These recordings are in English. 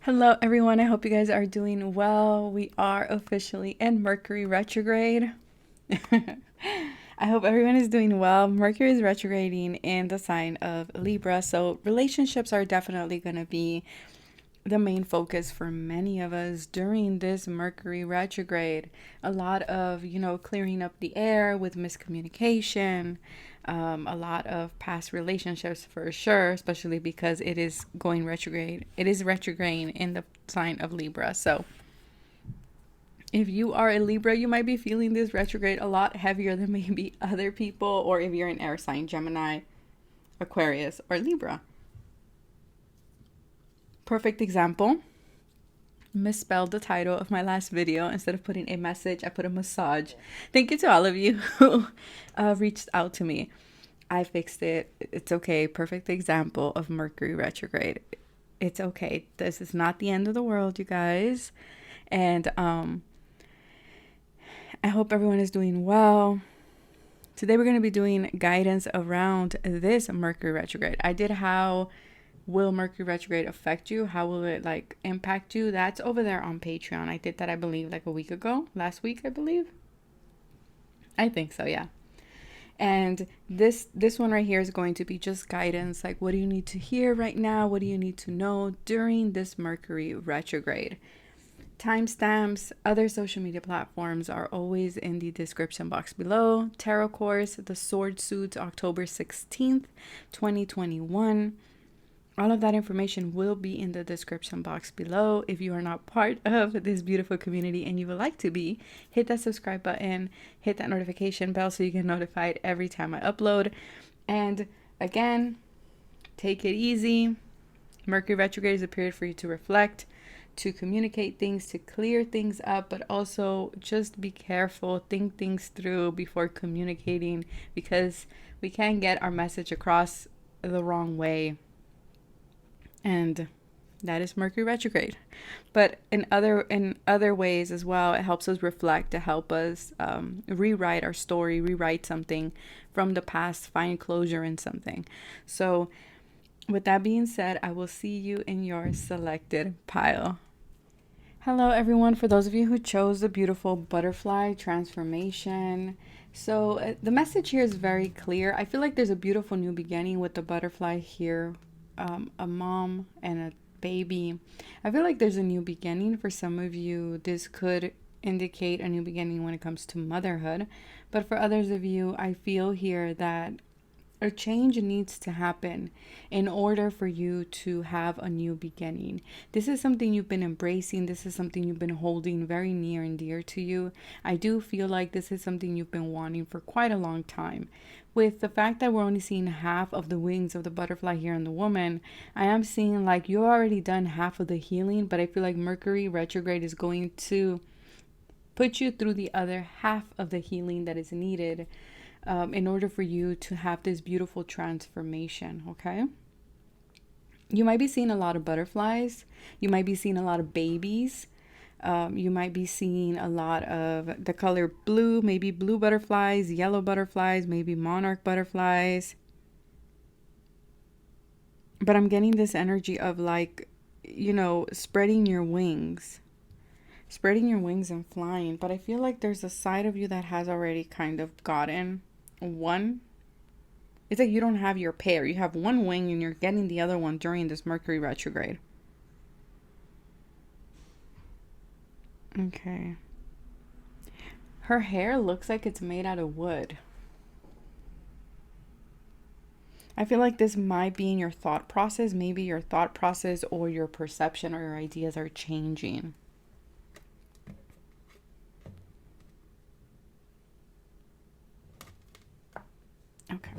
Hello, everyone. I hope you guys are doing well. We are officially in Mercury retrograde. I hope everyone is doing well. Mercury is retrograding in the sign of Libra, so relationships are definitely going to be the main focus for many of us during this Mercury retrograde. A lot of, clearing up the air with miscommunication, a lot of past relationships for sure, especially because it is going retrograde. It is retrograde in the sign of Libra. So if you are a Libra, you might be feeling this retrograde a lot heavier than maybe other people, or if you're an air sign, Gemini, Aquarius, or Libra. Perfect example. Misspelled the title of my last video. Instead of putting a message, I put a massage. Thank you to all of you who reached out to me. I fixed it. It's okay. Perfect example of Mercury retrograde. It's okay. This is not the end of the world, you guys. And I hope everyone is doing well. Today we're going to be doing guidance around this Mercury retrograde. I did how will Mercury retrograde affect you? How will it impact you? That's over there on Patreon. I did that, I believe, a week ago. Last week, I believe. I think so, yeah. And this one right here is going to be just guidance. What do you need to hear right now? What do you need to know during this Mercury retrograde? Timestamps, other social media platforms are always in the description box below. Tarot course, The Sword Suit, October 16th, 2021. All of that information will be in the description box below. If you are not part of this beautiful community and you would like to be, hit that subscribe button, hit that notification bell so you get notified every time I upload. And again, take it easy. Mercury retrograde is a period for you to reflect, to communicate things, to clear things up, but also just be careful, think things through before communicating, because we can get our message across the wrong way. And that is Mercury retrograde. But in other ways as well, it helps us reflect, to help us rewrite our story, rewrite something from the past, find closure in something. So with that being said, I will see you in your selected pile. Hello, everyone. For those of you who chose the beautiful butterfly transformation. So the message here is very clear. I feel like there's a beautiful new beginning with the butterfly here. A mom and a baby. I feel like there's a new beginning for some of you. This could indicate a new beginning when it comes to motherhood. But for others of you, I feel here that a change needs to happen in order for you to have a new beginning. This is something you've been embracing. This is something you've been holding very near and dear to you. I do feel like this is something you've been wanting for quite a long time. With the fact that we're only seeing half of the wings of the butterfly here in the woman, I am seeing you've already done half of the healing, but I feel like Mercury retrograde is going to put you through the other half of the healing that is needed in order for you to have this beautiful transformation, okay? You might be seeing a lot of butterflies. You might be seeing a lot of babies. You might be seeing a lot of the color blue, maybe blue butterflies, yellow butterflies, maybe monarch butterflies. But I'm getting this energy of spreading your wings. Spreading your wings and flying. But I feel like there's a side of you that has already kind of gotten one. It's like you don't have your pair. You have one wing and you're getting the other one during this Mercury retrograde. Okay. Her hair looks like it's made out of wood. I feel like this might be in your thought process. Maybe your thought process or your perception or your ideas are changing. Okay.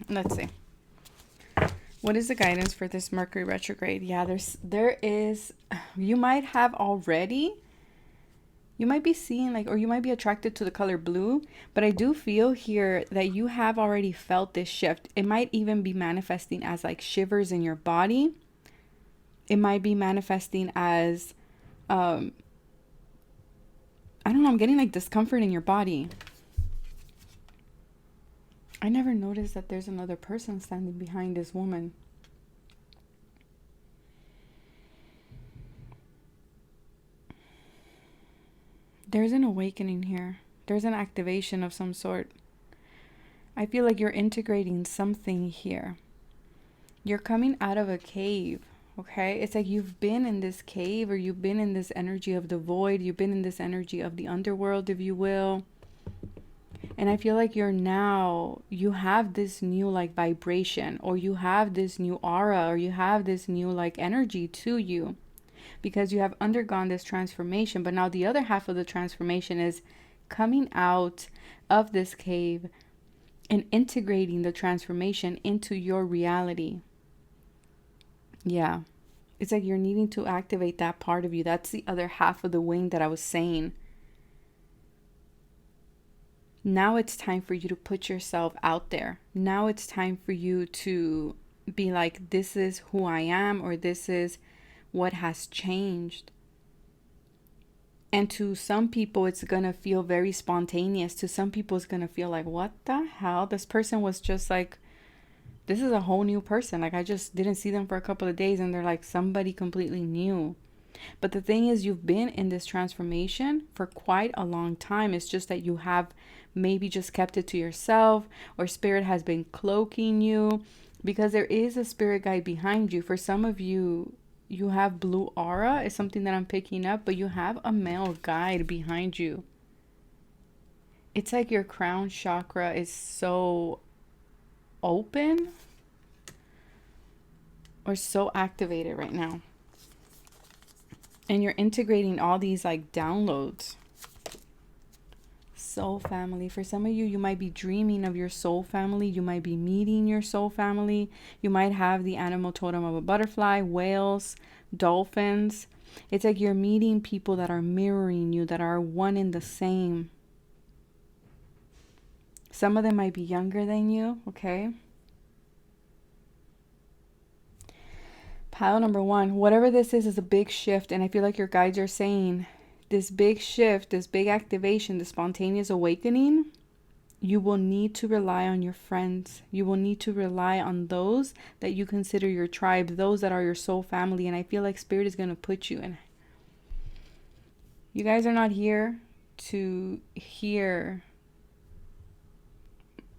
Let's see. What is the guidance for this Mercury retrograde? Yeah, you might have already, you might be seeing or you might be attracted to the color blue, but I do feel here that you have already felt this shift. It might even be manifesting as shivers in your body. It might be manifesting as, I don't know, I'm getting discomfort in your body. I never noticed that there's another person standing behind this woman. There's an awakening here. There's an activation of some sort. I feel like you're integrating something here. You're coming out of a cave, okay? It's like you've been in this cave, or you've been in this energy of the void. You've been in this energy of the underworld, if you will. And I feel like you have this new like vibration, or you have this new aura, or you have this new like energy to you, because you have undergone this transformation. But now the other half of the transformation is coming out of this cave and integrating the transformation into your reality. Yeah. It's like you're needing to activate that part of you. That's the other half of the wing that I was saying. Now it's time for you to put yourself out there. Now it's time for you to be like, this is who I am, or this is what has changed. And to some people, it's going to feel very spontaneous. To some people, it's going to feel like, what the hell? This person was just like, this is a whole new person. Like, I just didn't see them for a couple of days, and they're like somebody completely new. But the thing is, you've been in this transformation for quite a long time. It's just that you have maybe just kept it to yourself, or spirit has been cloaking you, because there is a spirit guide behind you. For some of you, you have blue aura is something that I'm picking up, but you have a male guide behind you. It's like your crown chakra is so open or so activated right now. And you're integrating all these like downloads. Soul family. For some of you, you might be dreaming of your soul family. You might be meeting your soul family. You might have the animal totem of a butterfly, whales, dolphins. It's like you're meeting people that are mirroring you, that are one in the same. Some of them might be younger than you, okay? Pile number one, whatever this is a big shift. And I feel like your guides are saying this big shift, this big activation, the spontaneous awakening, you will need to rely on your friends. You will need to rely on those that you consider your tribe, those that are your soul family. And I feel like spirit is going to put you in. You guys are not here to hear,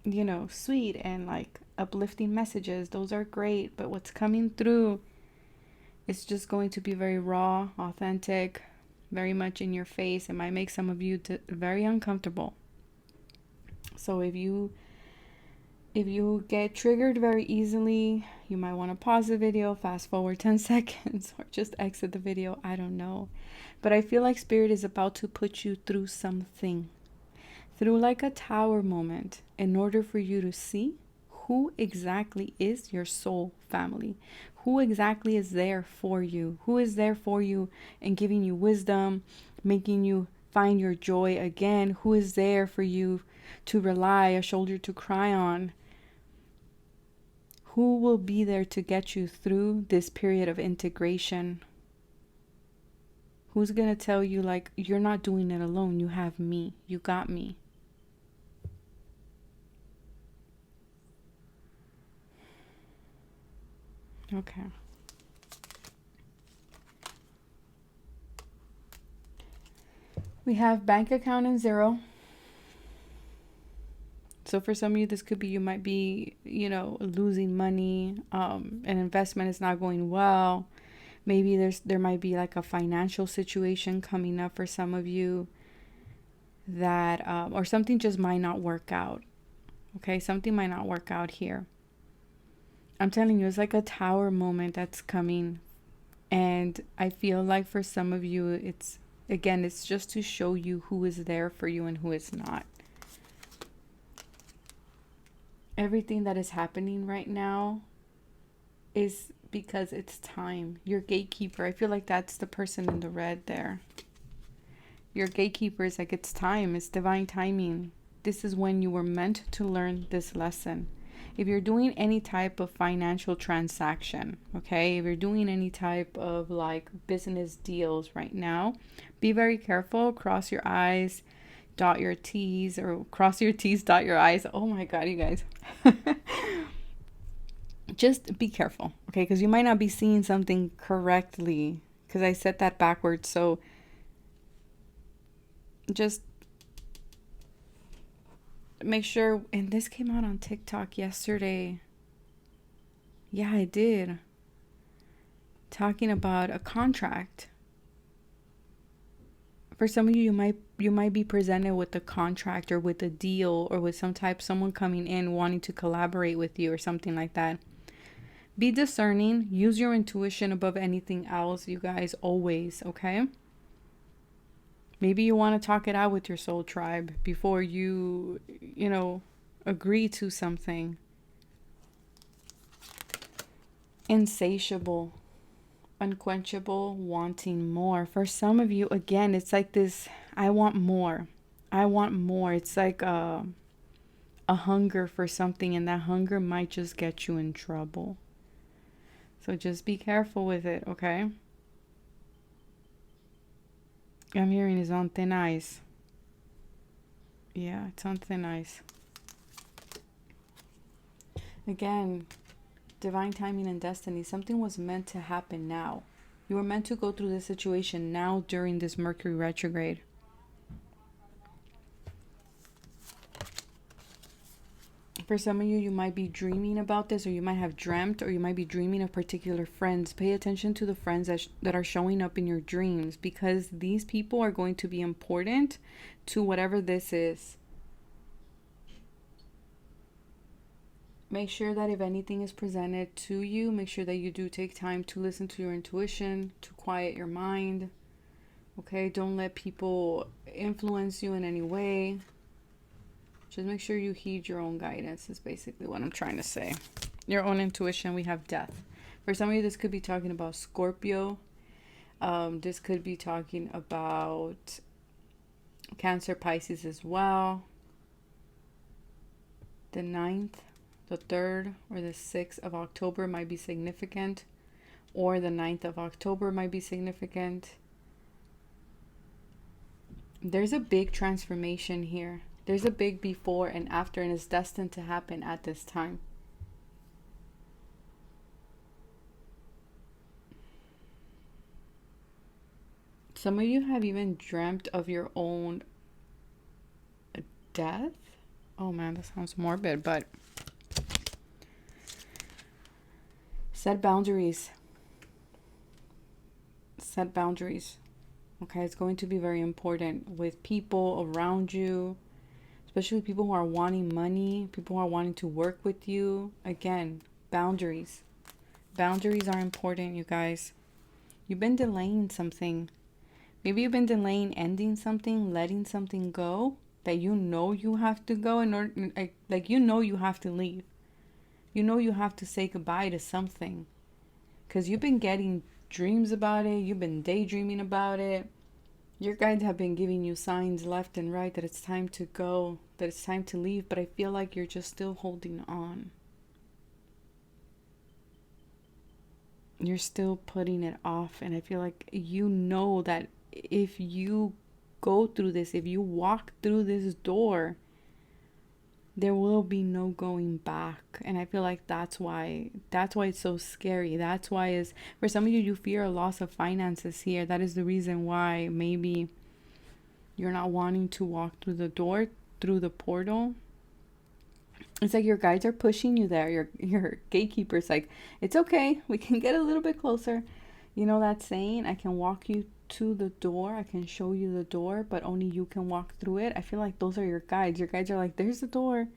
you know, sweet and like uplifting messages. Those are great. But what's coming through, it's just going to be very raw, authentic, very much in your face. It might make some of you very uncomfortable. So if you get triggered very easily, you might want to pause the video, fast forward 10 seconds, or just exit the video. I don't know. But I feel like spirit is about to put you through something, through like a tower moment, in order for you to see who exactly is your soul family. Who exactly is there for you? Who is there for you and giving you wisdom, making you find your joy again? Who is there for you to rely, a shoulder to cry on? Who will be there to get you through this period of integration? Who's going to tell you, like, you're not doing it alone. You have me. You got me. Okay. We have bank account in 0. So for some of you, this could be, you might be, you know, losing money. An investment is not going well. Maybe there might be like a financial situation coming up for some of you that, or something just might not work out. Okay. Something might not work out here. I'm telling you, it's like a tower moment that's coming. And I feel like for some of you, it's just to show you who is there for you and who is not. Everything that is happening right now is because it's time. Your gatekeeper, I feel like that's the person in the red there. Your gatekeeper is like, it's time. It's divine timing. This is when you were meant to learn this lesson. If you're doing any type of financial transaction, okay, if you're doing any type of like business deals right now, be very careful. Cross your I's, dot your T's, or cross your T's, dot your I's. Oh my God, you guys. Just be careful, okay? Because you might not be seeing something correctly, because I said that backwards. So just make sure, and this came out on TikTok yesterday. Yeah, I did. Talking about a contract. For some of you, you might be presented with a contract or with a deal or with someone coming in wanting to collaborate with you or something like that. Be discerning. Use your intuition above anything else, you guys, always, okay? Maybe you want to talk it out with your soul tribe before you agree to something. Insatiable, unquenchable, wanting more. For some of you, again, it's like this, I want more. I want more. It's like a hunger for something, and that hunger might just get you in trouble. So just be careful with it, okay? I'm hearing it's on thin ice. Yeah, it's on thin ice. Again, divine timing and destiny. Something was meant to happen now. You were meant to go through this situation now during this Mercury retrograde. For some of you, you might be dreaming about this, or you might have dreamt, or you might be dreaming of particular friends. Pay attention to the friends that are showing up in your dreams, because these people are going to be important to whatever this is. Make sure that if anything is presented to you, make sure that you do take time to listen to your intuition, to quiet your mind. Okay, don't let people influence you in any way. Just make sure you heed your own guidance is basically what I'm trying to say. Your own intuition. We have death. For some of you, this could be talking about Scorpio. This could be talking about Cancer, Pisces as well. The 9th, the 3rd, or the 6th of October might be significant. Or the 9th of October might be significant. There's a big transformation here. There's a big before and after, and it's destined to happen at this time. Some of you have even dreamt of your own death. Oh man, that sounds morbid, but set boundaries. Set boundaries. Okay, it's going to be very important with people around you. Especially people who are wanting money, people who are wanting to work with you. Again, boundaries. Boundaries are important, you guys. You've been delaying something. Maybe you've been delaying ending something, letting something go that you know you have to go in order, like you know you have to leave. You know you have to say goodbye to something. Because you've been getting dreams about it. You've been daydreaming about it. Your guides have been giving you signs left and right that it's time to go, that it's time to leave, but I feel like you're just still holding on. You're still putting it off, and I feel like you know that if you go through this, if you walk through this door, there will be no going back. And I feel like that's why it's so scary. That's why is for some of you, you fear a loss of finances here. That is the reason why maybe you're not wanting to walk through the door, through the portal. It's like your guides are pushing you there. Your gatekeeper's like, it's okay, we can get a little bit closer. You know that saying, I can walk you to the door, I can show you the door, but only you can walk through it. I feel like those are your guides. Your guides are like, there's the door,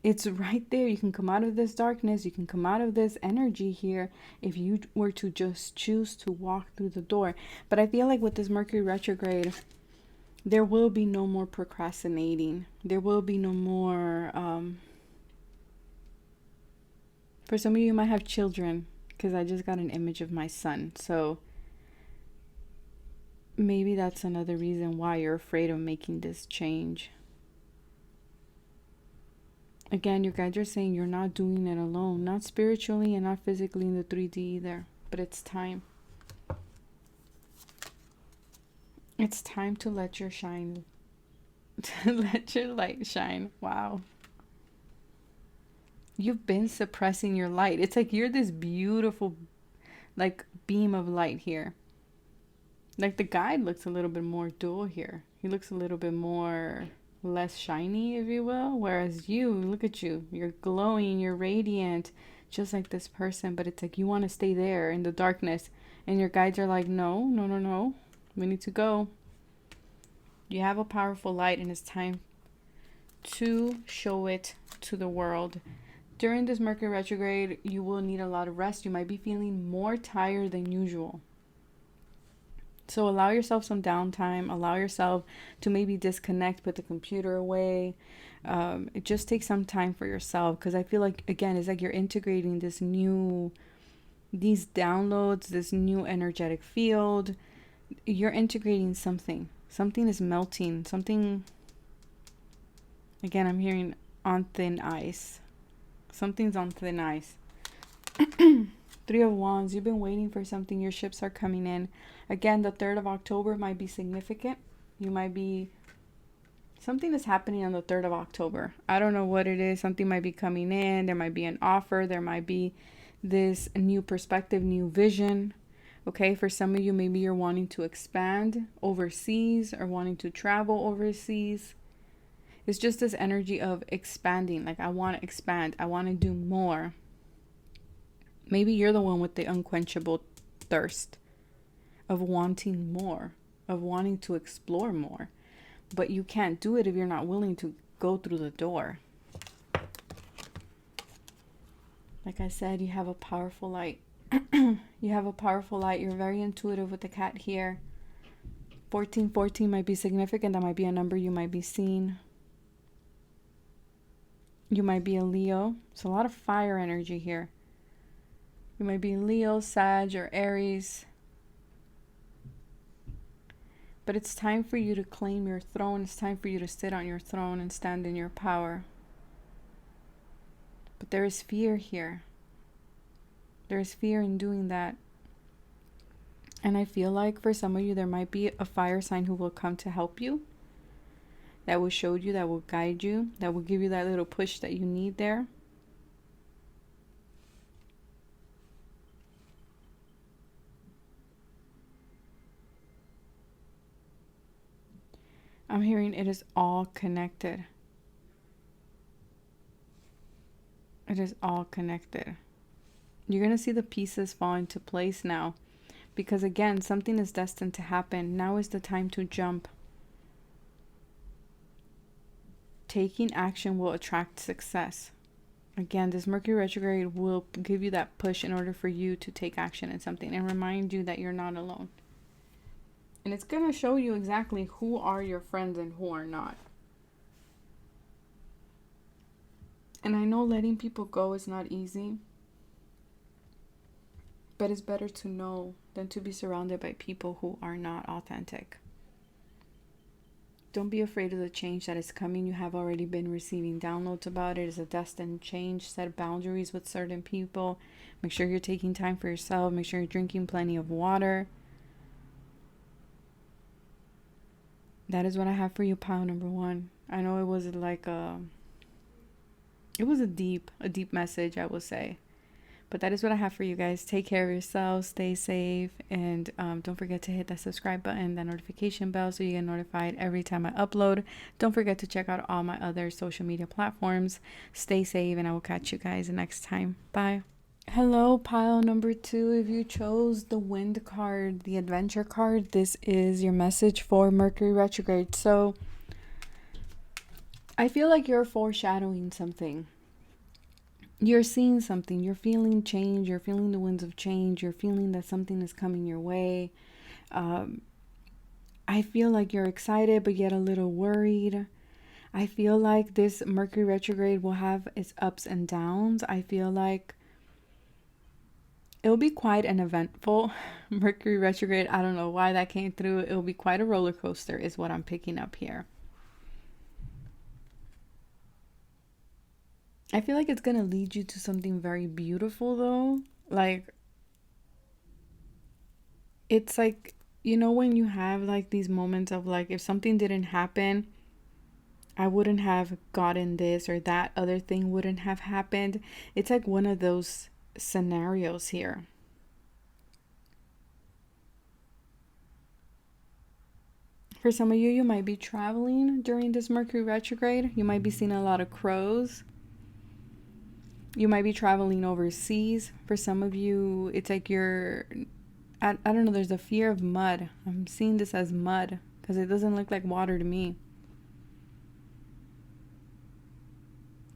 it's right there. You can come out of this darkness, you can come out of this energy here if you were to just choose to walk through the door. But I feel like with this Mercury retrograde, there will be no more procrastinating. There will be no more for some of you might have children, because I just got an image of my son. So maybe that's another reason why you're afraid of making this change. Again, your guides are saying you're not doing it alone. Not spiritually and not physically in the 3D either. But it's time. It's time to let your shine. To let your light shine. Wow. You've been suppressing your light. It's like you're this beautiful, like, beam of light here. Like the guide looks a little bit more dual here. He looks a little bit more less shiny, if you will. Whereas you, look at you. You're glowing, you're radiant, just like this person. But it's like you want to stay there in the darkness. And your guides are like, no, no, no, no. We need to go. You have a powerful light, and it's time to show it to the world. During this Mercury retrograde, you will need a lot of rest. You might be feeling more tired than usual. So allow yourself some downtime. Allow yourself to maybe disconnect, put the computer away. It just takes some time for yourself, because I feel like, again, it's like you're integrating these downloads, this new energetic field. You're integrating something. Something is melting. Something, again, I'm hearing on thin ice. Something's on thin ice. Three of Wands. You've been waiting for something. Your ships are coming in. Again, the 3rd of October might be significant. You might be... Something is happening on the 3rd of October. I don't know what it is. Something might be coming in. There might be an offer. There might be this new perspective, new vision. Okay, for some of you, maybe you're wanting to expand overseas or wanting to travel overseas. It's just this energy of expanding. Like, I want to expand. I want to do more. Maybe you're the one with the unquenchable thirst of wanting more, of wanting to explore more. But you can't do it if you're not willing to go through the door. Like I said, you have a powerful light. You have a powerful light. You're very intuitive with the cat here. 1414 might be significant. That might be a number you might be seeing. You might be a Leo. It's a lot of fire energy here. You might be Leo, Sag, or Aries. But it's time for you to claim your throne. It's time for you to sit on your throne and stand in your power. But there is fear here. There is fear in doing that. And I feel like for some of you, there might be a fire sign who will come to help you. That will show you, that will guide you, that will give you that little push that you need there. I'm hearing it is all connected. It is all connected. You're going to see the pieces fall into place now. Because again, something is destined to happen. Now is the time to jump. Taking action will attract success. Again, this Mercury retrograde will give you that push in order for you to take action in something and remind you that you're not alone. And it's going to show you exactly who are your friends and who are not. And I know letting people go is not easy. But it's better to know than to be surrounded by people who are not authentic. Don't be afraid of the change that is coming. You have already been receiving downloads about it. It's a destined change. Set boundaries with certain people. Make sure you're taking time for yourself. Make sure you're drinking plenty of water. That is what I have for you, pile number 1. I know it was like it was a deep message, I will say. But that is what I have for you guys. Take care of yourselves. Stay safe. And don't forget to hit that subscribe button, that notification bell, so you get notified every time I upload. Don't forget to check out all my other social media platforms. Stay safe, and I will catch you guys next time. Bye. Hello, pile number 2. If you chose the Wind card, the Adventure card, this is your message for Mercury retrograde. So I feel like you're foreshadowing something. You're seeing something. You're feeling change. You're feeling the winds of change. You're feeling that something is coming your way. I feel like you're excited, but yet a little worried. I feel like this Mercury retrograde will have its ups and downs. I feel like it'll be quite an eventful Mercury retrograde. I don't know why that came through. It'll be quite a roller coaster is what I'm picking up here. I feel like it's going to lead you to something very beautiful, though. Like, it's like, you know, when you have like these moments of like, if something didn't happen, I wouldn't have gotten this, or that other thing wouldn't have happened. It's like one of those scenarios here. For some of you, you might be traveling during this Mercury retrograde. You might be seeing a lot of crows. You might be traveling overseas. For some of you, it's like I don't know, there's a fear of mud. I'm seeing this as mud because it doesn't look like water to me.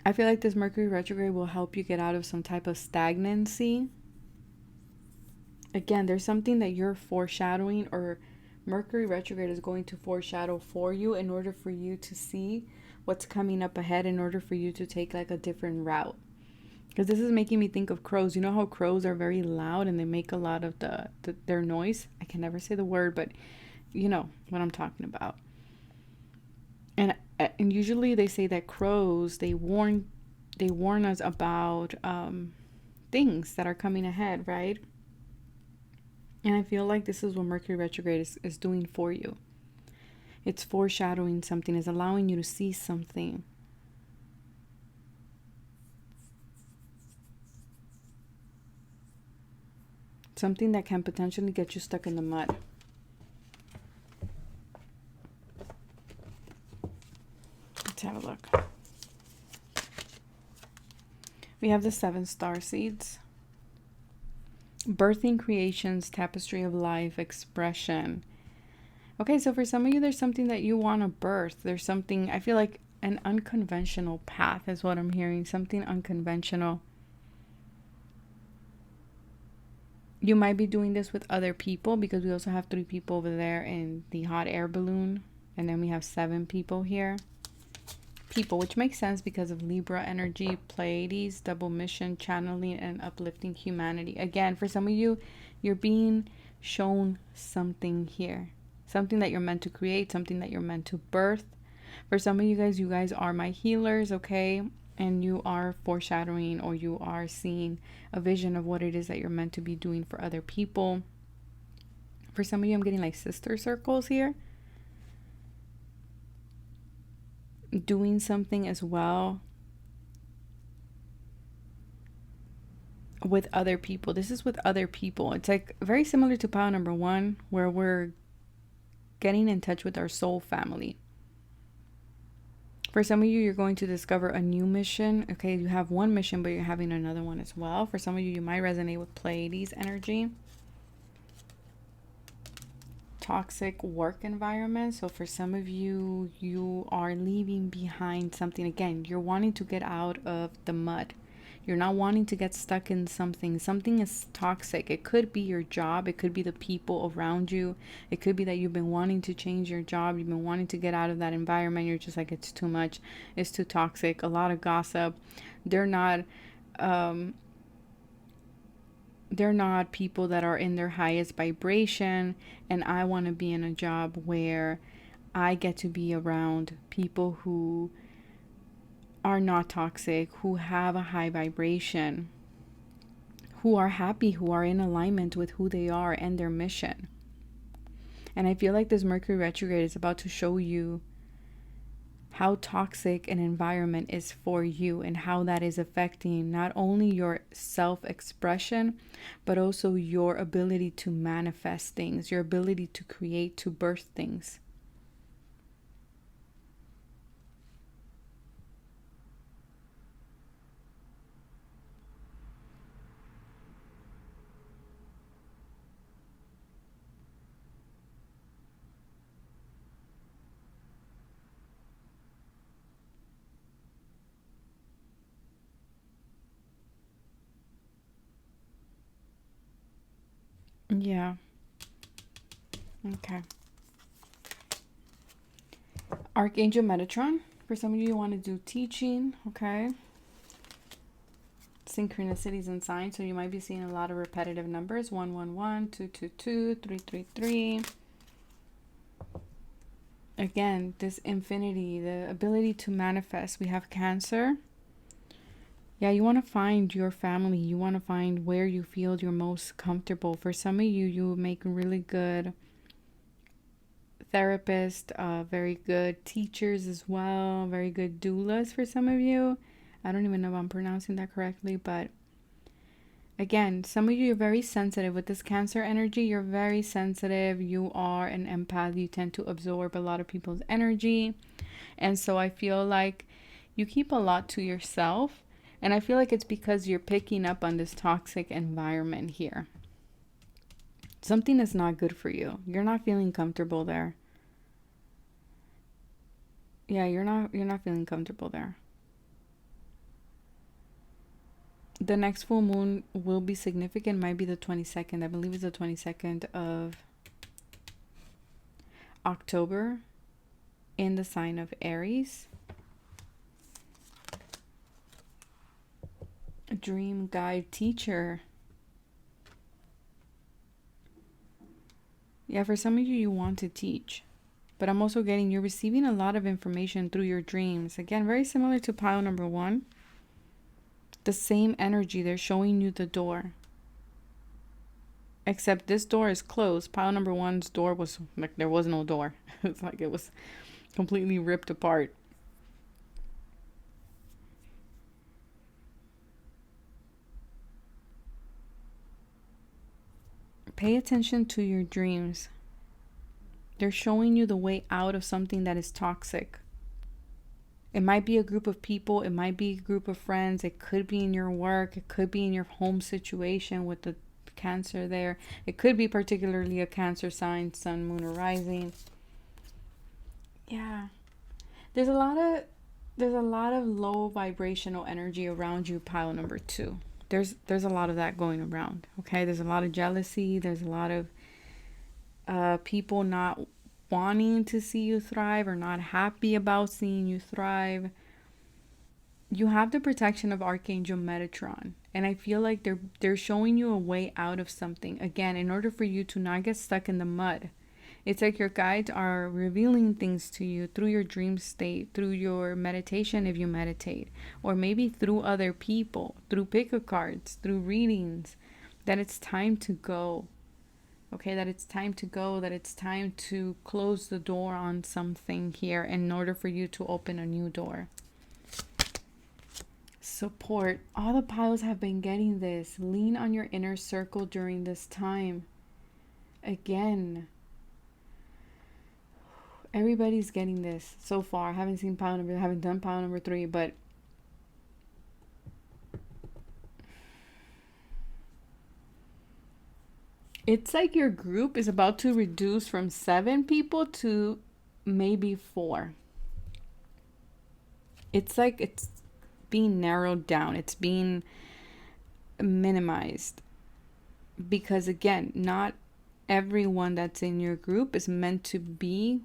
I feel like this Mercury retrograde will help you get out of some type of stagnancy. Again, there's something that you're foreshadowing, or Mercury retrograde is going to foreshadow for you in order for you to see what's coming up ahead, in order for you to take like a different route. Because this is making me think of crows. You know how crows are very loud and they make a lot of their noise? I can never say the word, but you know what I'm talking about. And usually they say that crows, they warn us about things that are coming ahead, right? And I feel like this is what Mercury retrograde is doing for you. It's foreshadowing something, is allowing you to see something. Something that can potentially get you stuck in the mud. Let's have a look. We have the 7 star seeds. Birthing creations, tapestry of life, expression. Okay, so for some of you, there's something that you want to birth. There's something, I feel like an unconventional path is what I'm hearing. Something unconventional. You might be doing this with other people, because we also have 3 people over there in the hot air balloon. And then we have 7 people here. People, which makes sense because of Libra energy, Pleiades, double mission, channeling, and uplifting humanity. Again, for some of you, you're being shown something here. Something that you're meant to create, something that you're meant to birth. For some of you guys are my healers, okay? And you are foreshadowing, or you are seeing a vision of what it is that you're meant to be doing for other people. For some of you, I'm getting like sister circles here. Doing something as well with other people. This is with other people. It's like very similar to pile number 1, where we're getting in touch with our soul family. For some of you, you're going to discover a new mission. Okay, you have one mission, but you're having another one as well. For some of you, you might resonate with Pleiades energy. Toxic work environment. So for some of you, you are leaving behind something. Again, you're wanting to get out of the mud. You're not wanting to get stuck in something. Something is toxic. It could be your job. It could be the people around you. It could be that you've been wanting to change your job. You've been wanting to get out of that environment. You're just like, it's too much. It's too toxic. A lot of gossip. They're not people that are in their highest vibration. And I want to be in a job where I get to be around people who are not toxic, who have a high vibration, who are happy, who are in alignment with who they are and their mission. And I feel like this Mercury retrograde is about to show you how toxic an environment is for you, and how that is affecting not only your self-expression, but also your ability to manifest things, your ability to create, to birth things. Yeah. Okay. Archangel Metatron. For some of you, you want to do teaching. Okay. Synchronicities and signs. So you might be seeing a lot of repetitive numbers. 111, 222, 333. Again, this infinity, the ability to manifest. We have Cancer. Yeah, you want to find your family. You want to find where you feel you're most comfortable. For some of you, you make really good therapists, very good teachers as well, very good doulas for some of you. I don't even know if I'm pronouncing that correctly, but Again, some of you are very sensitive with this Cancer energy. You're very sensitive. You are an empath. You tend to absorb a lot of people's energy. And so I feel like you keep a lot to yourself. And I feel like it's because you're picking up on this toxic environment here. Something is not good for you. You're not feeling comfortable there. Yeah, you're not feeling comfortable there. The next full moon will be significant. Might be the 22nd. I believe it's the 22nd of October in the sign of Aries. Dream guide teacher. Yeah, for some of you, you want to teach. But I'm also getting you're receiving a lot of information through your dreams. Again, very similar to pile number 1. The same energy. They're showing you the door. Except this door is closed. Pile number 1's door was like there was no door. It's like it was completely ripped apart. Pay attention to your dreams. They're showing you the way out of something that is toxic. It might be a group of people. It might be a group of friends. It could be in your work. It could be in your home situation with the Cancer there. It could be particularly a Cancer sign, sun, moon, or rising. Yeah. There's a lot of low vibrational energy around you, pile number 2. There's a lot of that going around. Okay, there's a lot of jealousy. There's a lot of people not wanting to see you thrive or not happy about seeing you thrive. You have the protection of Archangel Metatron, and I feel like they're showing you a way out of something. Again, in order for you to not get stuck in the mud. It's like your guides are revealing things to you through your dream state, through your meditation if you meditate, or maybe through other people, through pick-a cards, through readings, that it's time to go. Okay, that it's time to go, that it's time to close the door on something here in order for you to open a new door. Support. All the piles have been getting this. Lean on your inner circle during this time. Again, everybody's getting this so far. I haven't done pile number 3, but it's like your group is about to reduce from 7 people to maybe 4. It's like it's being narrowed down. It's being minimized. Because again, not everyone that's in your group is meant to be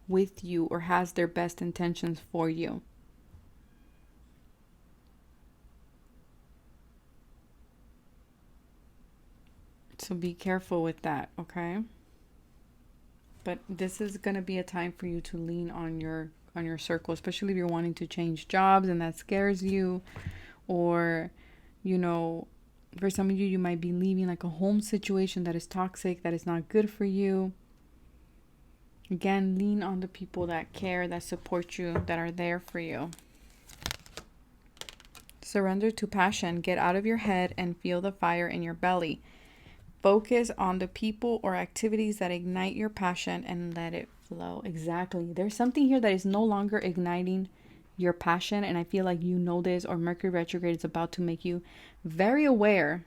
with you or has their best intentions for you. So be careful with that, okay? But this is going to be a time for you to lean on your circle, especially if you're wanting to change jobs and that scares you, or for some of you, you might be leaving like a home situation that is toxic, that is not good for you. Again, lean on the people that care, that support you, that are there for you. Surrender to passion. Get out of your head and feel the fire in your belly. Focus on the people or activities that ignite your passion and let it flow. Exactly. There's something here that is no longer igniting your passion, and I feel like this, or Mercury retrograde is about to make you very aware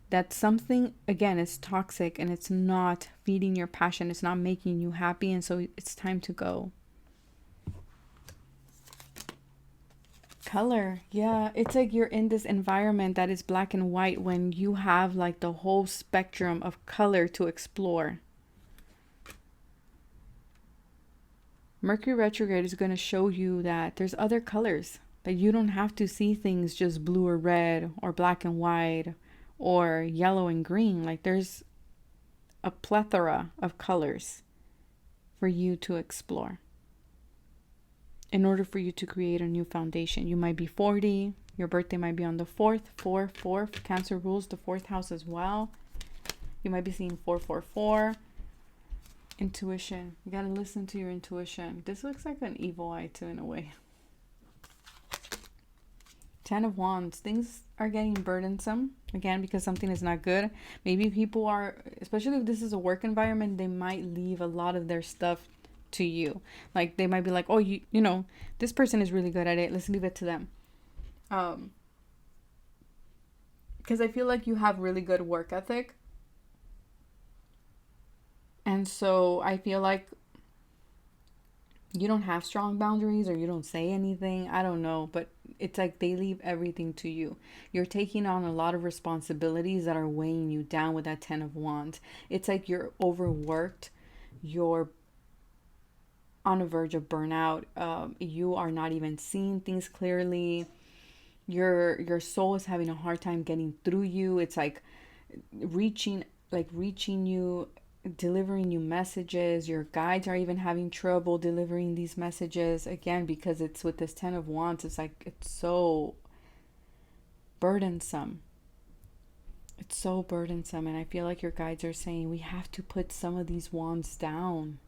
that something, again, is toxic and it's not feeding your passion. It's not making you happy, and so it's time to go. Color. Yeah, it's like you're in this environment that is black and white when you have like the whole spectrum of color to explore. Mercury retrograde is going to show you that there's other colors, that you don't have to see things just blue or red or black and white or yellow and green. Like there's a plethora of colors for you to explore in order for you to create a new foundation. You might be 40. Your birthday might be on the 4th. 4. Cancer rules the 4th house as well. You might be seeing 444. Intuition. You got to listen to your intuition. This looks like an evil eye too, in a way. Ten of Wands. Things are getting burdensome again because something is not good. Maybe people are, especially if this is a work environment, they might leave a lot of their stuff to you. Like they might be like, oh, you know, this person is really good at it. Let's leave it to them. Because I feel like you have really good work ethic. And so I feel like you don't have strong boundaries or you don't say anything. I don't know, but it's like they leave everything to you. You're taking on a lot of responsibilities that are weighing you down with that 10 of Wands. It's like you're overworked. You're on the verge of burnout. You are not even seeing things clearly. Your soul is having a hard time getting through you. It's like reaching you, delivering you messages. Your guides are even having trouble delivering these messages again because it's with this 10 of Wands. It's like it's so burdensome. It's so burdensome, and I feel like your guides are saying we have to put some of these wands down.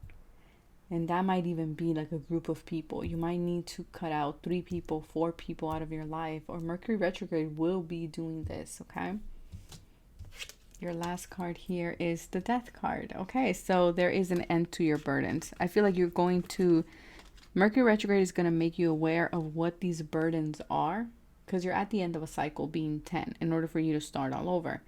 And that might even be like a group of people. You might need to cut out 3 people, 4 people out of your life, or Mercury retrograde will be doing this, okay? Your last card here is the Death card. Okay, so there is an end to your burdens. I feel like you're going to, Mercury retrograde is going to make you aware of what these burdens are, because you're at the end of a cycle being 10 in order for you to start all over.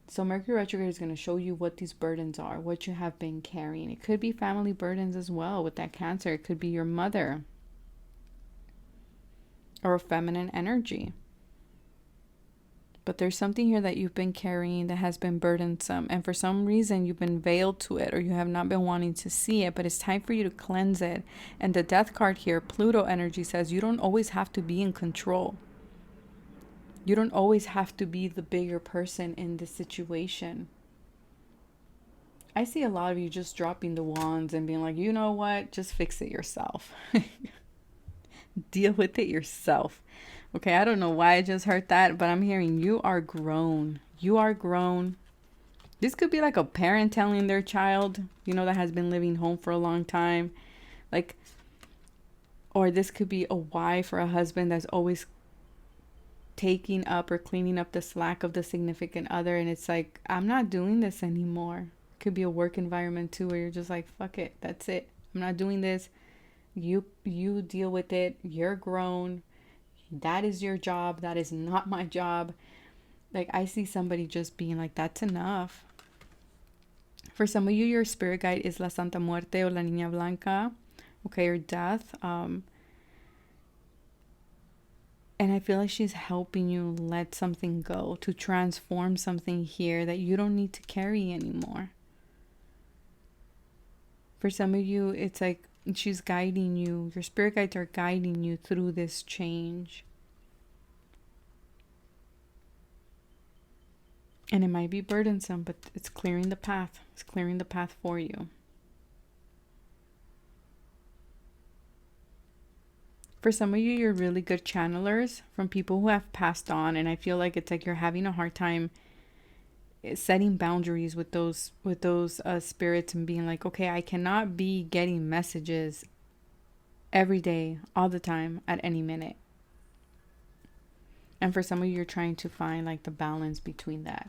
So Mercury retrograde is going to show you what these burdens are, what you have been carrying. It could be family burdens as well with that Cancer. It could be your mother or a feminine energy. But there's something here that you've been carrying that has been burdensome. And for some reason, you've been veiled to it or you have not been wanting to see it. But it's time for you to cleanse it. And the Death card here, Pluto energy, says you don't always have to be in control. You don't always have to be the bigger person in this situation. I see a lot of you just dropping the wands and being like, you know what? Just fix it yourself. Deal with it yourself. Okay, I don't know why I just heard that, but I'm hearing you are grown. You are grown. This could be like a parent telling their child, you know, that has been living home for a long time. Like, or this could be a wife or a husband that's always taking up or cleaning up the slack of the significant other, and it's like, I'm not doing this anymore. Could be a work environment too, where you're just like, fuck it, that's it, I'm not doing this. You deal with it. You're grown. That is your job. That is not my job. Like, I see somebody just being like, that's enough. For some of you, your spirit guide is La Santa Muerte or La Niña Blanca, okay, or death. And I feel like she's helping you let something go, to transform something here that you don't need to carry anymore. For some of you, it's like she's guiding you. Your spirit guides are guiding you through this change. And it might be burdensome, but it's clearing the path. It's clearing the path for you. For some of you, you're really good channelers from people who have passed on. And I feel like it's like you're having a hard time setting boundaries with those spirits and being like, okay, I cannot be getting messages every day, all the time, at any minute. And for some of you, you're trying to find like the balance between that.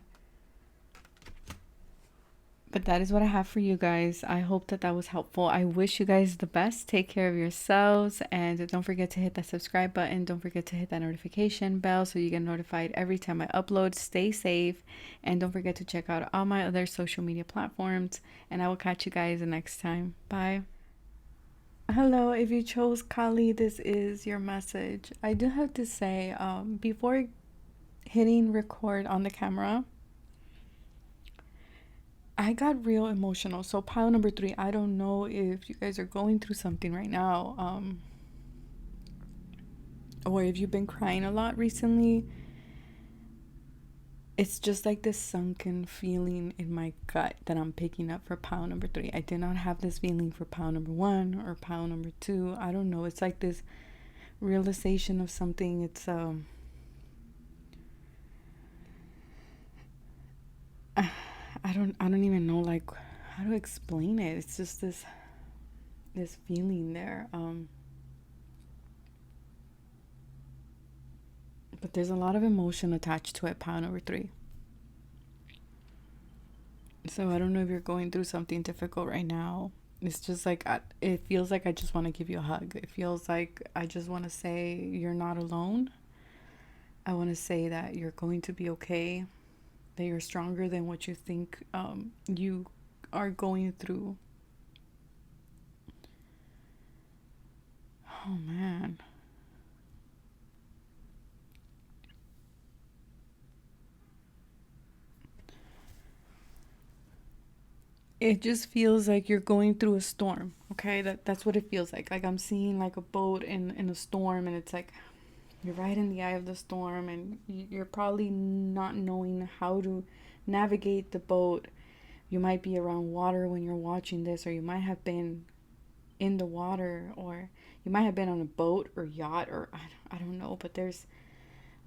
But that is what I have for you guys. I hope that that was helpful. I wish you guys the best. Take care of yourselves. And don't forget to hit that subscribe button. Don't forget to hit that notification bell so you get notified every time I upload. Stay safe. And don't forget to check out all my other social media platforms. And I will catch you guys next time. Bye. Hello, if you chose Kali, this is your message. I do have to say, before hitting record on the camera, I got real emotional. So pile number 3, I don't know if you guys are going through something right now, or if you've been crying a lot recently. It's just like this sunken feeling in my gut that I'm picking up for pile number 3. I did not have this feeling for pile number 1 or pile number 2. I don't know. It's like this realization of something. It's I don't even know like how to explain it. It's just this feeling there. But there's a lot of emotion attached to it, pile number 3. So I don't know if you're going through something difficult right now. It's just like, it feels like I just want to give you a hug. It feels like I just want to say you're not alone. I want to say that you're going to be okay, that you're stronger than what you think you are going through. Oh, man. It just feels like you're going through a storm, okay? That's what it feels like. Like I'm seeing like a boat in a storm, and it's like you're right in the eye of the storm, and you're probably not knowing how to navigate the boat. You might be around water when you're watching this, or you might have been in the water, or you might have been on a boat or yacht, or I don't know, but there's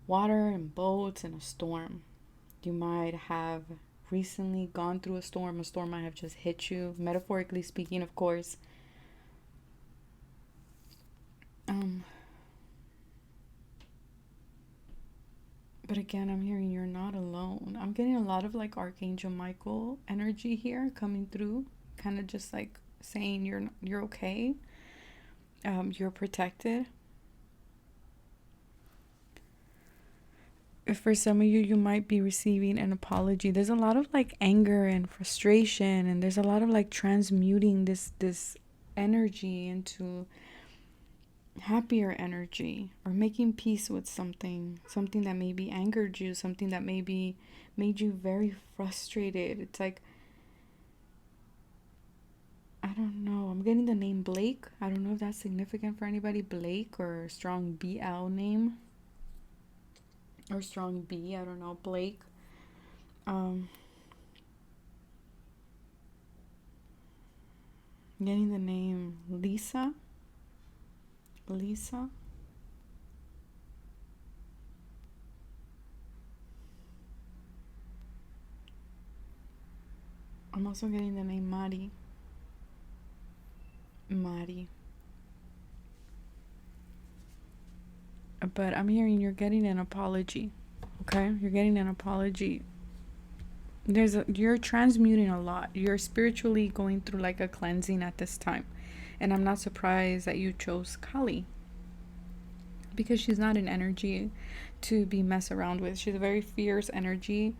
water and boats and a storm. You might have recently gone through a storm. A storm might have just hit you, metaphorically speaking, of course. But again, I'm hearing you're not alone. I'm getting a lot of like Archangel Michael energy here coming through, kind of just like saying you're okay. You're protected. For some of you, you might be receiving an apology. There's a lot of like anger and frustration, and there's a lot of like transmuting this energy into happier energy, or making peace with something that maybe angered you, something that maybe made you very frustrated. It's like, I don't know, I'm getting the name Blake. I don't know if that's significant for anybody. Blake, or strong BL name, or strong B, I don't know. Blake. Getting the name Lisa. I'm also getting the name Mari. But I'm hearing you're getting an apology. Okay? You're getting an apology. You're transmuting a lot. You're spiritually going through like a cleansing at this time. And I'm not surprised that you chose Kali, because she's not an energy to be messed around with. She's a very fierce energy.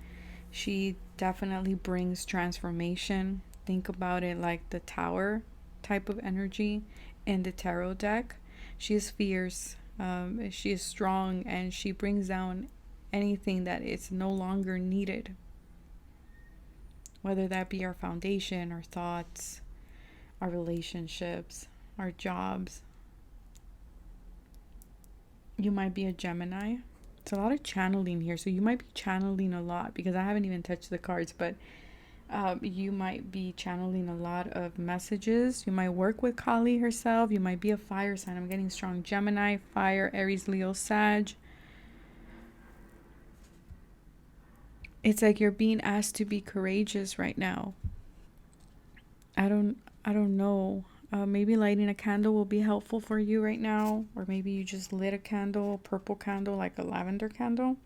She definitely brings transformation. Think about it like the Tower type of energy in the tarot deck. She is fierce. She is strong, and she brings down anything that is no longer needed. Whether that be our foundation, our thoughts, our relationships, our jobs. You might be a Gemini. It's a lot of channeling here. So you might be channeling a lot, because I haven't even touched the cards, but you might be channeling a lot of messages. You might work with Kali herself. You might be a fire sign. I'm getting strong Gemini, fire, Aries, Leo, Sag. It's like you're being asked to be courageous right now. I don't know. Maybe lighting a candle will be helpful for you right now. Or maybe you just lit a candle, purple candle, like a lavender candle.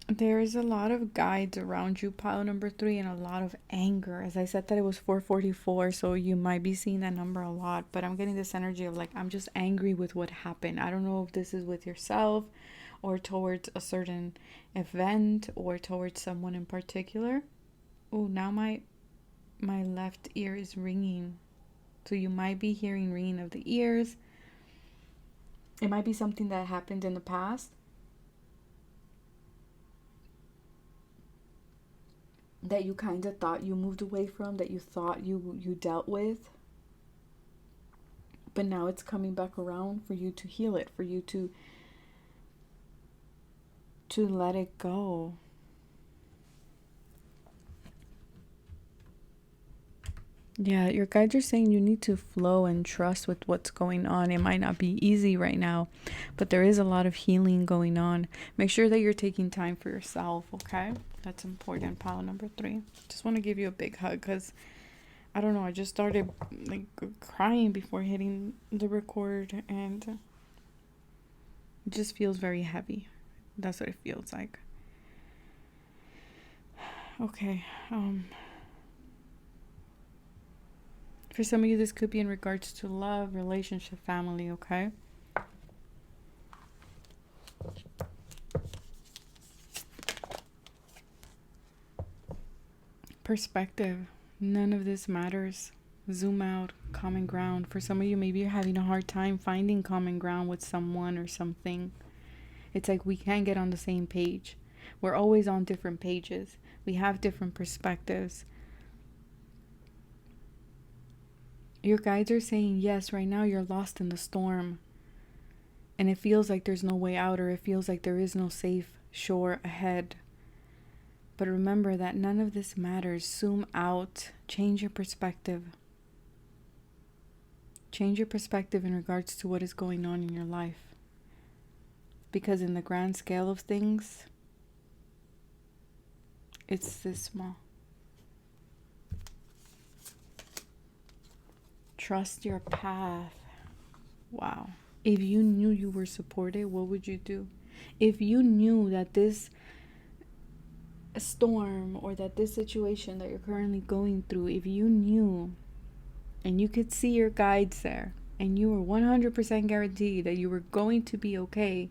There is a lot of guides around you, pile number 3, and a lot of anger. As I said that it was 444, so you might be seeing that number a lot. But I'm getting this energy of like, I'm just angry with what happened. I don't know if this is with yourself, or towards a certain event, or towards someone in particular. Oh, now my left ear is ringing. So you might be hearing ringing of the ears. It might be something that happened in the past that you kind of thought you moved away from, that you thought you dealt with. But now it's coming back around for you to heal it, for you to let it go. Yeah, your guides are saying you need to flow and trust with what's going on. It might not be easy right now, but there is a lot of healing going on. Make sure that you're taking time for yourself, okay? That's important, pile number 3. Just want to give you a big hug, because I don't know, I just started like crying before hitting the record, and it just feels very heavy. That's what it feels like. Okay. For some of you, this could be in regards to love, relationship, family, okay? Perspective. None of this matters. Zoom out. Common ground. For some of you, maybe you're having a hard time finding common ground with someone or something. It's like we can't get on the same page. We're always on different pages. We have different perspectives. Your guides are saying, yes, right now you're lost in the storm. And it feels like there's no way out, or it feels like there is no safe shore ahead. But remember that none of this matters. Zoom out. Change your perspective. Change your perspective in regards to what is going on in your life. Because in the grand scale of things, it's this small. Trust your path. Wow. If you knew you were supported, what would you do? If you knew that this storm or that this situation that you're currently going through, if you knew and you could see your guides there and you were 100% guaranteed that you were going to be okay,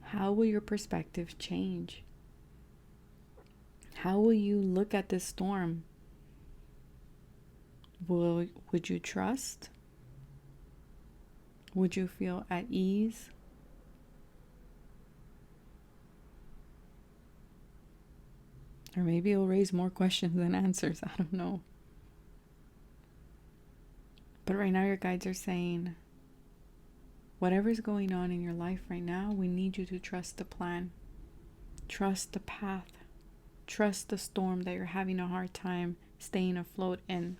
how will your perspective change? How will you look at this storm? Would you trust? Would you feel at ease? Or maybe it'll raise more questions than answers. I don't know. But right now your guides are saying, whatever's going on in your life right now, we need you to trust the plan. Trust the path. Trust the storm that you're having a hard time staying afloat in.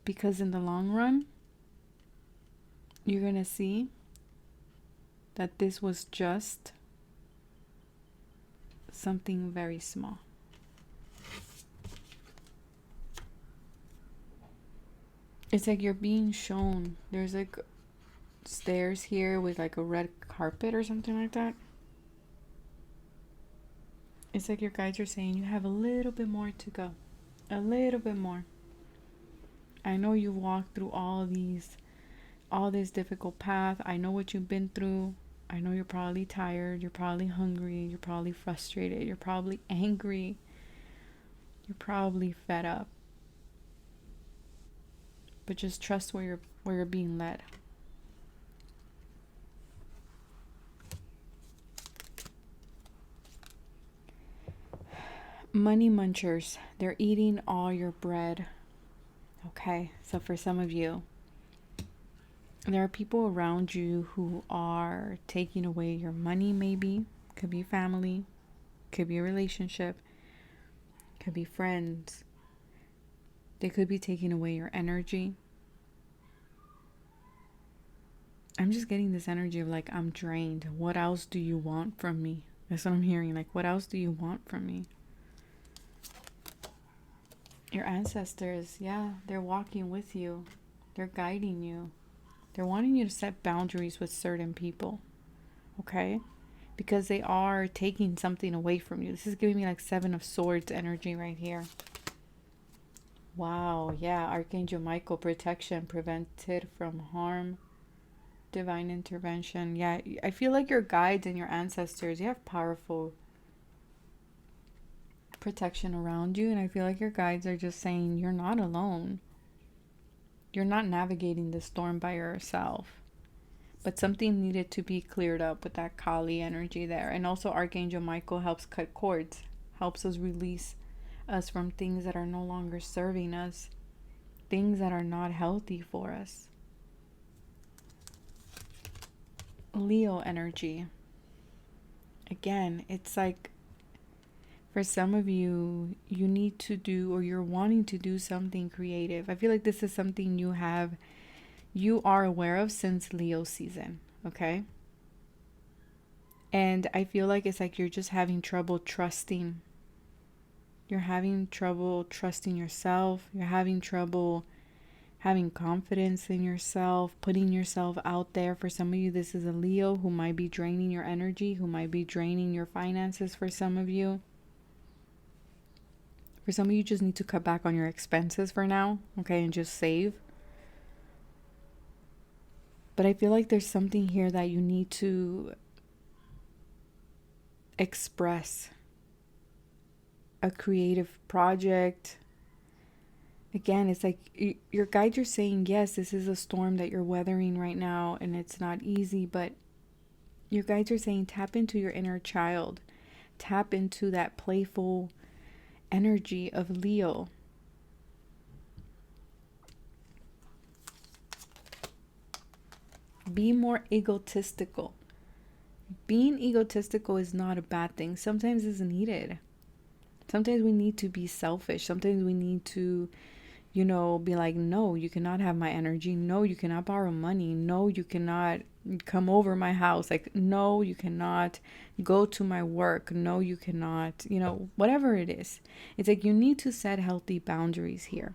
Because in the long run, you're going to see that this was just something very small. It's like you're being shown. There's like stairs here with like a red carpet or something like that. It's like your guides are saying you have a little bit more to go. A little bit more. I know you walked through all this difficult path. I know what you've been through. I know you're probably tired. You're probably hungry. You're probably frustrated. You're probably angry. You're probably fed up. But just trust where you're being led. Money munchers. They're eating all your bread. Okay, so for some of you, there are people around you who are taking away your money, maybe. Could be family. Could be a relationship. Could be friends. They could be taking away your energy. I'm just getting this energy of like, I'm drained. What else do you want from me? That's what I'm hearing. Like, what else do you want from me? Your ancestors, yeah, they're walking with you. They're guiding you. They're wanting you to set boundaries with certain people. Okay? Because they are taking something away from you. This is giving me like 7 of Swords energy right here. Wow, yeah, Archangel Michael, protection, prevented from harm, divine intervention. Yeah, I feel like your guides and your ancestors, you have powerful protection around you, and I feel like your guides are just saying you're not alone. You're not navigating this storm by yourself. But something needed to be cleared up with that Kali energy there. And also Archangel Michael helps cut cords, helps us release us from things that are no longer serving us, things that are not healthy for us. Leo energy. Again, it's like for some of you, you need to do, or you're wanting to do something creative. I feel like this is something you are aware of since Leo season, okay? And I feel like it's like you're just having trouble trusting You're having trouble trusting yourself. You're having trouble having confidence in yourself, putting yourself out there. For some of you, this is a Leo who might be draining your energy, who might be draining your finances for some of you. For some of you, just need to cut back on your expenses for now, okay, and just save. But I feel like there's something here that you need to express. A creative project. Again, it's like your guides are saying, yes, this is a storm that you're weathering right now and it's not easy, but your guides are saying tap into your inner child. Tap into that playful energy of Leo. Be more egotistical. Being egotistical is not a bad thing. Sometimes it's needed. Sometimes we need to be selfish. Sometimes we need to, be like, no, you cannot have my energy. No, you cannot borrow money. No, you cannot come over my house. Like, no, you cannot go to my work. No, you cannot, whatever it is. It's like you need to set healthy boundaries here.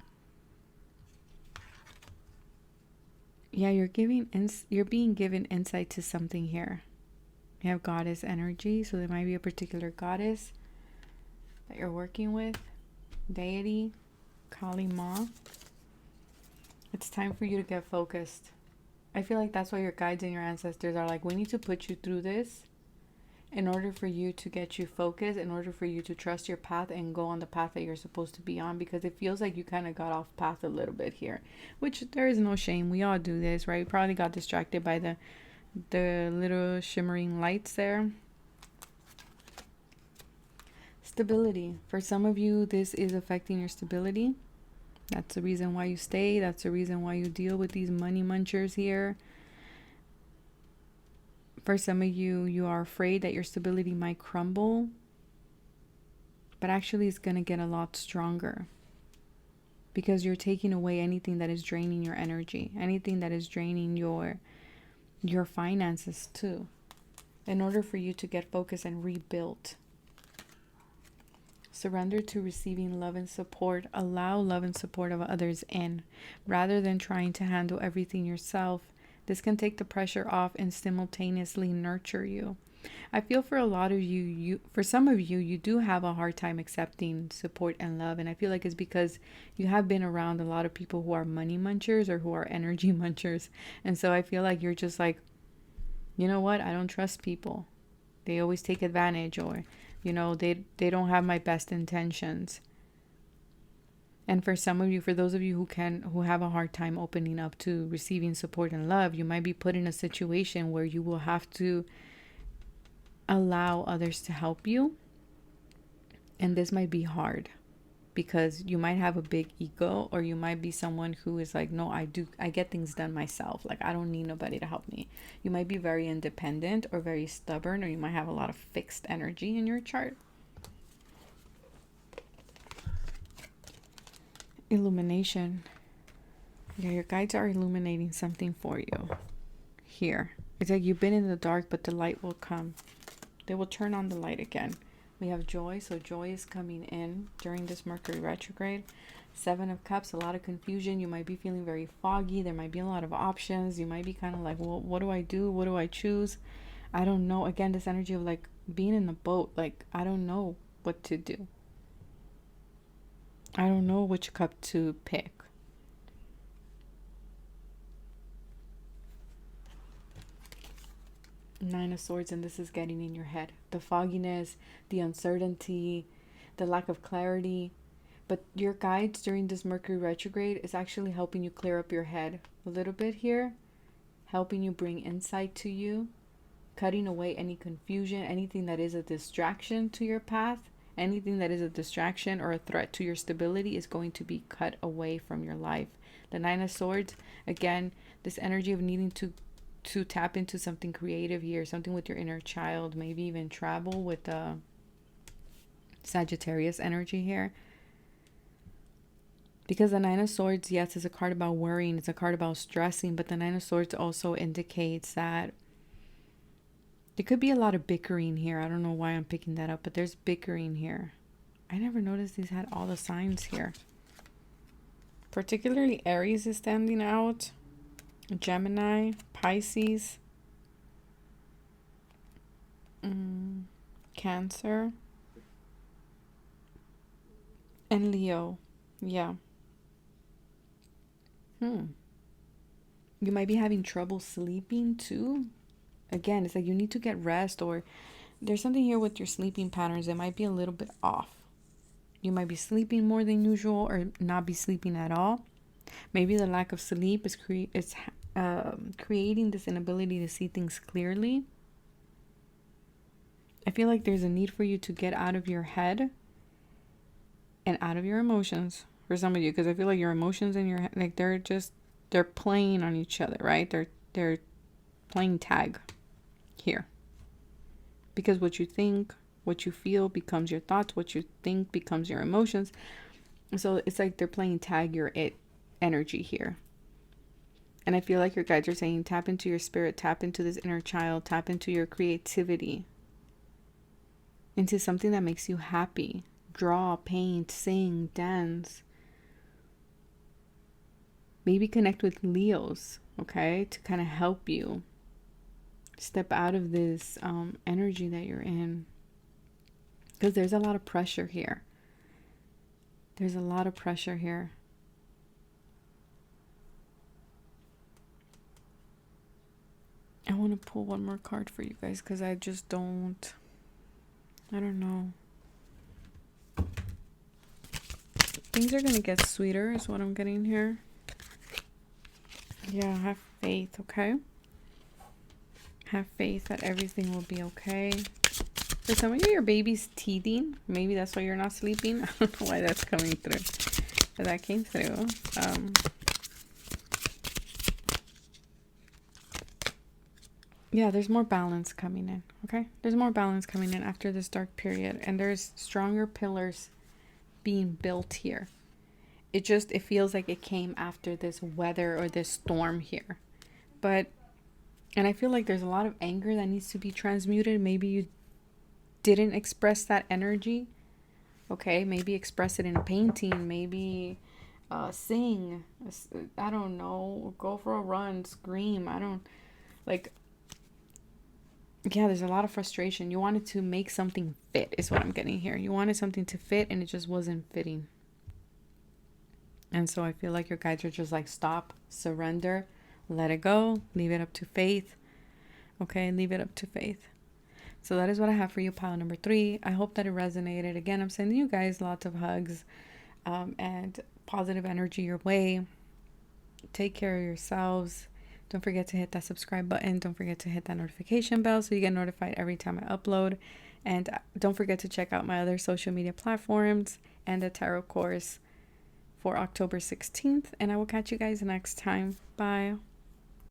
Yeah, you're being given insight to something here. You have goddess energy, so there might be a particular goddess that you're working with, deity, Kali Ma. It's time for you to get focused. I feel like that's why your guides and your ancestors are like, we need to put you through this in order for you to get you focused, in order for you to trust your path and go on the path that you're supposed to be on, because it feels like you kind of got off path a little bit here, which there is no shame. We all do this, right? We probably got distracted by the little shimmering lights there. Stability. For some of you, this is affecting your stability. That's the reason why you stay. That's the reason why you deal with these money munchers here. For some of you, you are afraid that your stability might crumble, but actually it's going to get a lot stronger because you're taking away anything that is draining your energy, anything that is draining your finances too, in order for you to get focused and rebuilt. Surrender to receiving love and support. Allow love and support of others in, rather than trying to handle everything yourself. This can take the pressure off and simultaneously nurture you. I feel for a lot of for some of you, you do have a hard time accepting support and love. And I feel like it's because you have been around a lot of people who are money munchers or who are energy munchers. And so I feel like you're just like, you know what? I don't trust people. They always take advantage, or, they don't have my best intentions. And for some of you, for those of you who have a hard time opening up to receiving support and love, you might be put in a situation where you will have to allow others to help you. And this might be hard because you might have a big ego, or you might be someone who is like, no, I get things done myself. Like, I don't need nobody to help me. You might be very independent or very stubborn, or you might have a lot of fixed energy in your chart. Illumination. Yeah, your guides are illuminating something for you here. It's like you've been in the dark, but the light will come. They will turn on the light again. We have joy, so joy is coming in during this Mercury retrograde. 7 of Cups, a lot of confusion. You might be feeling very foggy. There might be a lot of options. You might be kind of like, well, what do I do? What do I choose? I don't know. Again, this energy of like being in the boat. Like, I don't know what to do. I don't know which cup to pick. Nine of Swords, and this is getting in your head. The fogginess, the uncertainty, the lack of clarity. But your guides during this Mercury retrograde is actually helping you clear up your head a little bit here, helping you bring insight to you, cutting away any confusion, anything that is a distraction to your path. Anything that is a distraction or a threat to your stability is going to be cut away from your life. The 9 of Swords, again, this energy of needing to tap into something creative here, something with your inner child, maybe even travel with the Sagittarius energy here. Because the 9 of Swords, yes, is a card about worrying, it's a card about stressing, but the 9 of Swords also indicates that there could be a lot of bickering here. I don't know why I'm picking that up, but there's bickering here. I never noticed these had all the signs here. Particularly Aries is standing out. Gemini, Pisces, Cancer, and Leo. Yeah. You might be having trouble sleeping too. Again, it's like you need to get rest, or there's something here with your sleeping patterns that might be a little bit off. You might be sleeping more than usual or not be sleeping at all. Maybe the lack of sleep is creating this inability to see things clearly. I feel like there's a need for you to get out of your head and out of your emotions for some of you, because I feel like your emotions and your head, like they're playing on each other, right? They're playing tag here, because what you think, what you feel becomes your thoughts, what you think becomes your emotions. So it's like they're playing tag your energy here. And I feel like your guides are saying, tap into your spirit, tap into this inner child, tap into your creativity, into something that makes you happy. Draw, paint, sing, dance. Maybe connect with Leos, okay, to kind of help you step out of this energy that you're in. Because there's a lot of pressure here. There's a lot of pressure here. I want to pull one more card for you guys, because I don't know. Things are going to get sweeter is what I'm getting here. Yeah, have faith, okay? Have faith that everything will be okay. For some of you, your baby's teething. Maybe that's why you're not sleeping. I don't know why that's coming through. But that came through. Yeah, there's more balance coming in, okay? There's more balance coming in after this dark period. And there's stronger pillars being built here. It feels like it came after this weather or this storm here. And I feel like there's a lot of anger that needs to be transmuted. Maybe you didn't express that energy. Okay, maybe express it in a painting. Maybe sing. I don't know. Go for a run. Scream. Yeah, there's a lot of frustration. You wanted to make something fit is what I'm getting here. You wanted something to fit and it just wasn't fitting. And so I feel like your guides are just like, stop, surrender, let it go, leave it up to faith. Okay, leave it up to faith. So that is what I have for you, pile number 3. I hope that it resonated. Again, I'm sending you guys lots of hugs and positive energy your way. Take care of yourselves. Don't forget to hit that subscribe button. Don't forget to hit that notification bell so you get notified every time I upload. And don't forget to check out my other social media platforms and the tarot course for October 16th. And I will catch you guys next time. Bye.